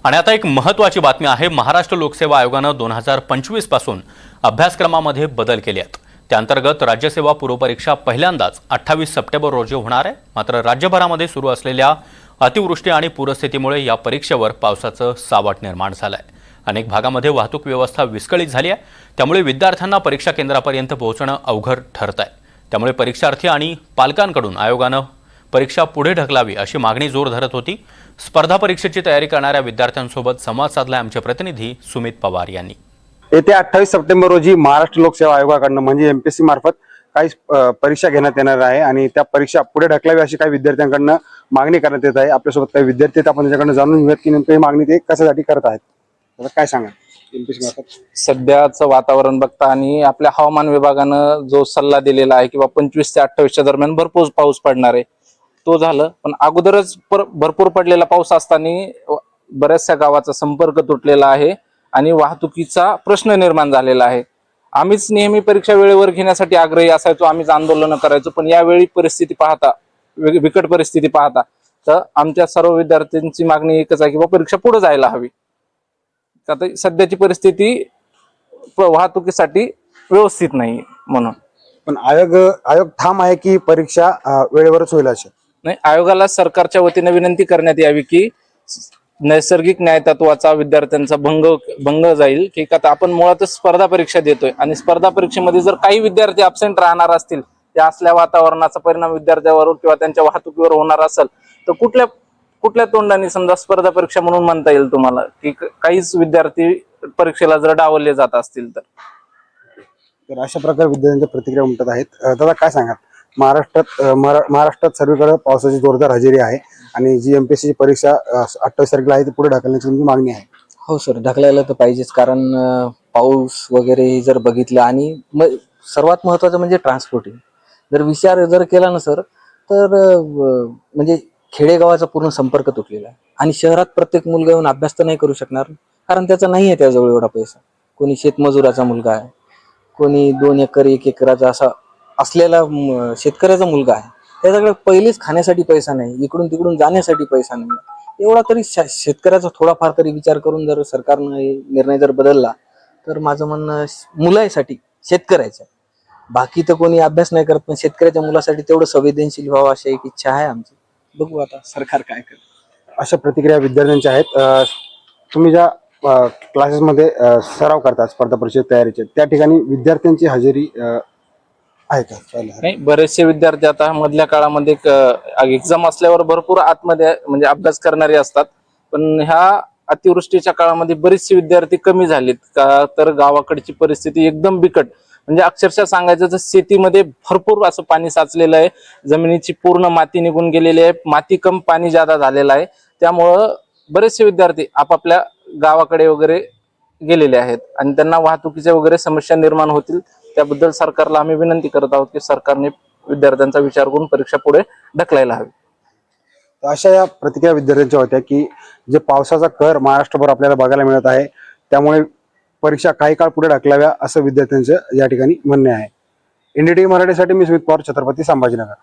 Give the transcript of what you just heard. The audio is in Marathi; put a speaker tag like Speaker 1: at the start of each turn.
Speaker 1: आणि आता एक महत्त्वाची बातमी आहे। महाराष्ट्र लोकसेवा आयोगाने 2025 पासून अभ्यासक्रमामध्ये बदल केले आहेत। त्याअंतर्गत राज्यसेवा पूर्वपरीक्षा पहिल्यांदाच 28 सप्टेंबर रोजी होणार आहे। मात्र राज्यभरामध्ये सुरू असलेल्या अतिवृष्टी आणि पूरस्थितीमुळे या परीक्षेवर पावसाचं सावट निर्माण झालं आहे। अनेक भागामध्ये वाहतूक व्यवस्था विस्कळीत झाली आहे। त्यामुळे विद्यार्थ्यांना परीक्षा केंद्रापर्यंत पोहोचणं अवघड ठरत आहे। त्यामुळे परीक्षार्थी आणि पालकांकडून आयोगाने परीक्षा पुढे ढकलावी अशी मागणी जोर धरत होती। स्पर्धा परीक्षेची तयारी करणाऱ्या विद्यार्थ्यांसोबत संवाद साधलाय आमचे प्रतिनिधी सुमित पवार यांनी।
Speaker 2: येत्या 28 सप्टेंबर रोजी महाराष्ट्र लोकसेवा आयोगाकडून म्हणजे एमपीएससी मार्फत काही परीक्षा घेण्यात येणार आहे आणि त्या परीक्षा पुढे ढकलावी अशी काही विद्यार्थ्यांकडून मागणी करण्यात येत आहे। आपल्यासोबत काही विद्यार्थी आपण त्याच्याकडून जाणून घेऊयात की नेमकी मागणी ते कशासाठी करत आहेत। आता काय सांगा एमपीएससी मार्फत
Speaker 3: सध्याचं वातावरण बघता आणि आपल्या हवामान विभागानं जो सल्ला दिलेला आहे किंवा 25 ते 28 च्या दरम्यान भरपूर पाऊस पडणार आहे तो झालं, पण अगोदरच भरपूर पडलेला पाऊस असताना बऱ्याचशा गावाचा संपर्क तुटलेला आहे आणि वाहतुकीचा प्रश्न निर्माण झालेला आहे। आम्हीच नेहमी परीक्षा वेळेवर घेण्यासाठी आग्रही असायचो, आम्हीच आंदोलन करायचो, पण यावेळी परिस्थिती पाहता बिकट परिस्थिती पाहता तर आमच्या सर्व विद्यार्थ्यांची मागणी एकच आहे की परीक्षा पुढे जायला हवी। आता सध्याची परिस्थिती वाहतुकीसाठी व्यवस्थित नाही म्हणून।
Speaker 2: पण आयोग ठाम आहे की परीक्षा वेळेवरच होईल अशी?
Speaker 3: नाही, आयोगाला सरकारच्या वतीने विनंती करण्यात यावी की नैसर्गिक न्याय तत्वाचा विद्यार्थ्यांचा भंग जाईल की आता आपण मुळातच स्पर्धा परीक्षा देतोय आणि स्पर्धा परीक्षेमध्ये जर काही विद्यार्थी अब्सेंट राहणार असतील, त्या असल्या वातावरणाचा परिणाम विद्यार्थ्यावर किंवा त्यांच्या वाहतुकीवर होणार असेल तर कुठल्या तोंडाने समजा स्पर्धा परीक्षा म्हणून म्हणता येईल तुम्हाला की काहीच विद्यार्थी परीक्षेला जर डावलले जात असतील
Speaker 2: तर अशा प्रकारे विद्यार्थ्यांच्या प्रतिक्रिया उमटत आहेत। दादा काय सांगा, महाराष्ट्रात सर्वीकडे पावसाची जोरदार हजेरी आहे आणि जी एमपीएससी परीक्षा 28 तारखेला आहे ती पुढे ढकलण्याची तुमची मागणी आहे?
Speaker 4: हो सर, ढकलायला तर पाहिजेच, कारण पाऊस वगैरे जर बघितलं आणि सर्वात महत्त्वाचं म्हणजे ट्रान्सपोर्टिंग जर विचार जर केला ना सर तर म्हणजे खेडेगावाचा पूर्ण संपर्क तुटलेला आहे आणि शहरात प्रत्येक मुलगा येऊन अभ्यास तर नाही करू शकणार, कारण त्याचा नाही आहे त्याजवळ एवढा पैसा। कोणी शेतमजुराचा मुलगा आहे, कोणी 2 एकर 1 एकराचा असा असलेला शेतकऱ्याचा मुलगा आहे, त्याच्याकडे पहिलेच खाण्यासाठी पैसा नाही, इकडून तिकडून जाण्यासाठी पैसा नाही। एवढा तरी शेतकऱ्याचा थोडाफार तरी विचार करून जर सरकारने निर्णय जर बदलला तर माझं म्हणणं मुलासाठी शेतकऱ्याच्या, बाकी तर कोणी अभ्यास नाही करत, पण शेतकऱ्याच्या मुलासाठी तेवढं संवेदनशील व्हावं अशी एक इच्छा आहे आमची। बघू आता सरकार काय करतं।
Speaker 2: अशा प्रतिक्रिया विद्यार्थ्यांच्या आहेत। तुम्ही ज्या क्लासेसमध्ये सराव करता स्पर्धा परीक्षा तयारीचे, त्या ठिकाणी विद्यार्थ्यांची हजेरी आहे का?
Speaker 3: नाही, बरेचसे विद्यार्थी आता मधल्या काळामध्ये एक्झाम असल्यावर भरपूर आतमध्ये म्हणजे अभ्यास करणारे असतात, पण ह्या अतिवृष्टीच्या काळामध्ये बरेचसे विद्यार्थी कमी झालेत का तर गावाकडची परिस्थिती एकदम बिकट, म्हणजे अक्षरशः सांगायचं तर शेतीमध्ये भरपूर असं पाणी साचलेलं आहे, जमिनीची पूर्ण माती निघून गेलेली आहे, माती कम पाणी जादा झालेलं आहे। त्यामुळं बरेचसे विद्यार्थी आपापल्या गावाकडे वगैरे गेलेले आहेत आणि त्यांना वाहतुकीच्या वगैरे समस्या निर्माण होतील। त्याबद्दल सरकारला आम्ही विनंती करत आहोत की सरकारने विद्यार्थ्यांचा विचार करून परीक्षा पुढे ढकलायला हवी।
Speaker 2: अशा या प्रतिक्रिया विद्यार्थ्यांच्या होत्या की जे पावसाचा कहर महाराष्ट्रभर आपल्याला बघायला मिळत आहे, त्यामुळे परीक्षा काही काळ पुढे ढकलाव्या असं विद्यार्थ्यांचं या ठिकाणी म्हणणे आहे। NDTV मराठीसाठी मी सुमित पवार, छत्रपती संभाजीनगर।